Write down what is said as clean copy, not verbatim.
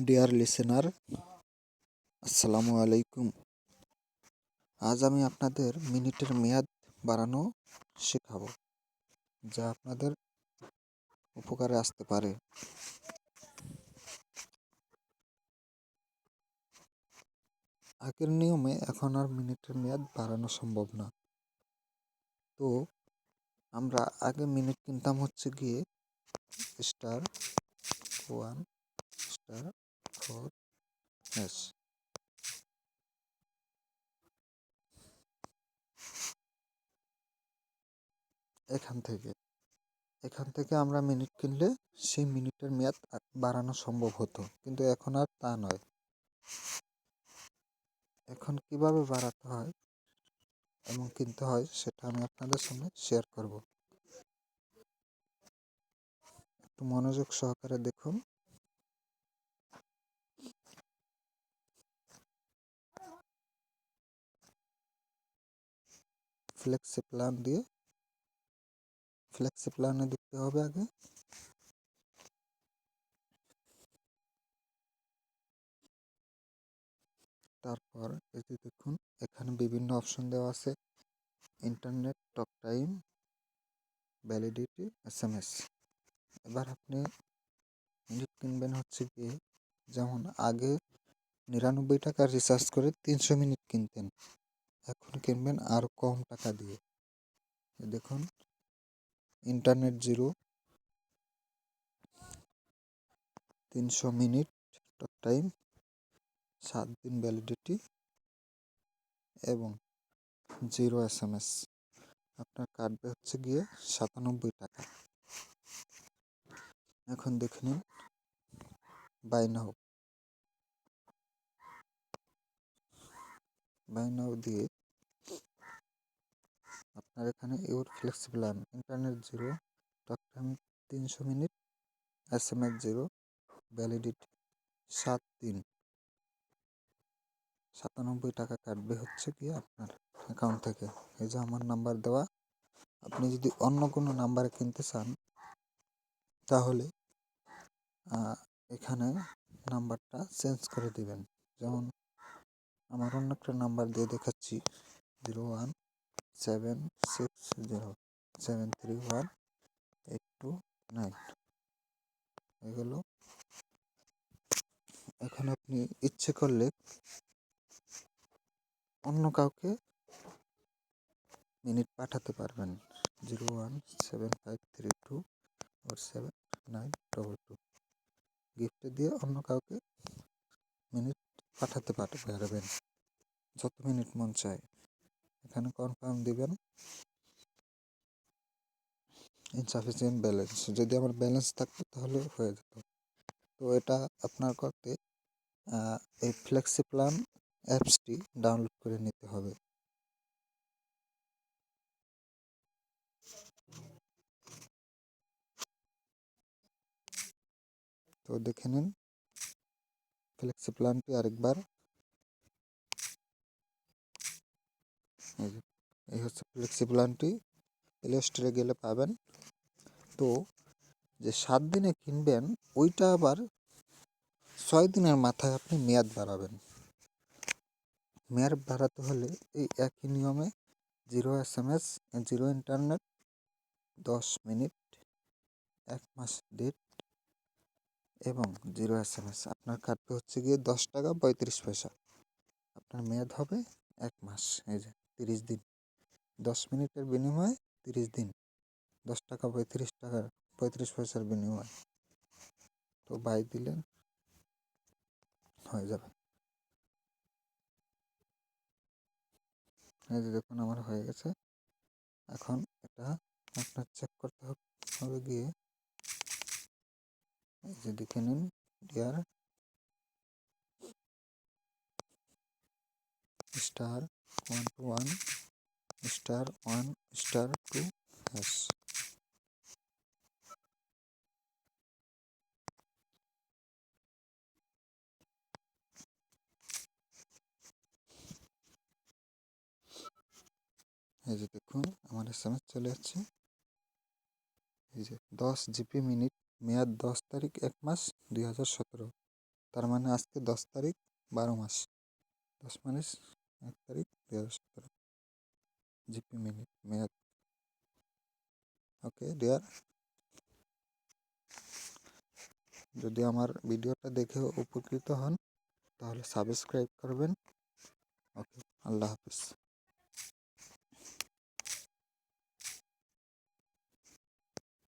Deer listener, আসসালামু আলাইকুম। আজ আমি আপনাদের মিনিটের মেয়াদ বাড়ানো শেখাবো, যা আপনাদের উপকারে আসতে পারে। আগের নিয়মে এখন আর মিনিটের মেয়াদ বাড়ানো সম্ভব না। তো আমরা আগে মিনিট কিনতাম হচ্ছে গিয়ে *1*4#। এখান থেকে আমরা মিনিট কিনলে সেই মিনিটের মেয়াদ বাড়ানো সম্ভব হতো, কিন্তু এখন আর তা নয়। এখন কিভাবে বাড়াতে হয় এবং কিনতে হয় সেটা আমি আপনাদের সামনে শেয়ার করব। একটু মনোযোগ সহকারে দেখুন। ফ্লেক্সি প্ল্যানে দেখতে হবে আগে। তারপর এই যে দেখুন, এখানে বিভিন্ন অপশন দেওয়া আছে: internet, talk time, validity, SMS। এবার আপনি মিনিট কিনবেন হচ্ছে গিয়ে, যেমন আগে 99 টাকা রিচার্জ করে 300 মিনিট কিনতেন, এখন কিনবেন আরও কম টাকা দিয়ে। দেখুন, internet zero, 300 minute, talk time, 7 দিন ভ্যালিডিটি এবং 0 SMS। আপনার কাটবে হচ্ছে গিয়ে 97 টাকা। এখন দেখে নিন বাই নাও দিয়ে আপনার এখানে your flexi plan, internet zero, talk time 300 minute, SMS zero, validity 7 দিন, 97 টাকা কাটবে হচ্ছে কি আপনার অ্যাকাউন্ট থেকে। এই যে আমার নাম্বার দেওয়া, আপনি যদি অন্য কোনো নাম্বারে কিনতে চান তাহলে এখানে নাম্বারটা চেঞ্জ করে দিবেন। যেমন আমার অন্য একটা নাম্বার দিয়ে দেখাচ্ছি, 0176073182 এগুলো। এখন আপনি ইচ্ছে করলে অন্য কাউকে মিনিট পাঠাতে পারবেন, 017532479222 গিফটে দিয়ে অন্য কাউকে মিনিট পাঠাতে পারবেন, যত মিনিট মন চায়। এখানে কনফার্ম দিবেন, ইনসাফিসিয়েন্ট ব্যালেন্স। যদি আমার ব্যালেন্স থাকতো তাহলে হয়ে যেত। তো এটা আপনার করতে এই ফ্লেক্সি প্ল্যান অ্যাপসটি ডাউনলোড করে নিতে হবে। তো দেখে নিন ফ্লেক্সি প্ল্যানটি আরেকবার। এই হচ্ছে ফ্লেক্সি প্ল্যানটি, প্লে স্টোরে গেলে পাবেন। তো যে 7 দিনে কিনবেন ওইটা আবার 6 দিনের মাথায় আপনি মেয়াদ বাড়াবেন। মেয়াদ বাড়াতে হলে এই একই নিয়মে 0 SMS, 0 ইন্টারনেট, 10 মিনিট, 1 মাস ডেট এবং 0 SMS। আপনার কাটবে হচ্ছে গিয়ে 10 টাকা 35 পয়সা। আপনার মেয়াদ হবে 1 মাস। এই যে 30 দিন, 10 মিনিটের বিনিময়ে 30 দিন, 10 টাকা 35 পয়সার বিনিময়। তো বাই দিলেন, হয়ে যাবে। এই যে দেখুন আমার হয়ে গেছে। এখন এটা আপনার চেক করতে হবে গিয়ে, এই যে দেখে নিন, ডিয়ার *121*1*2#। এই যে দেখুন আমার SMS চলে যাচ্ছে। এই যে 10 GB মিনিট, মেয়াদ 10 তারিখ 1 মাস 2017। তার মানে আজকে 10 তারিখ, 12 মাস, 10 মানে 1 তারিখ 2017, জিপি মিনিট মেয়াদ। ওকে ডিয়ার, যদি আমার ভিডিওটা দেখে উপকৃত হন তাহলে সাবস্ক্রাইব করবেন। ওকে, আল্লাহ হাফিজ।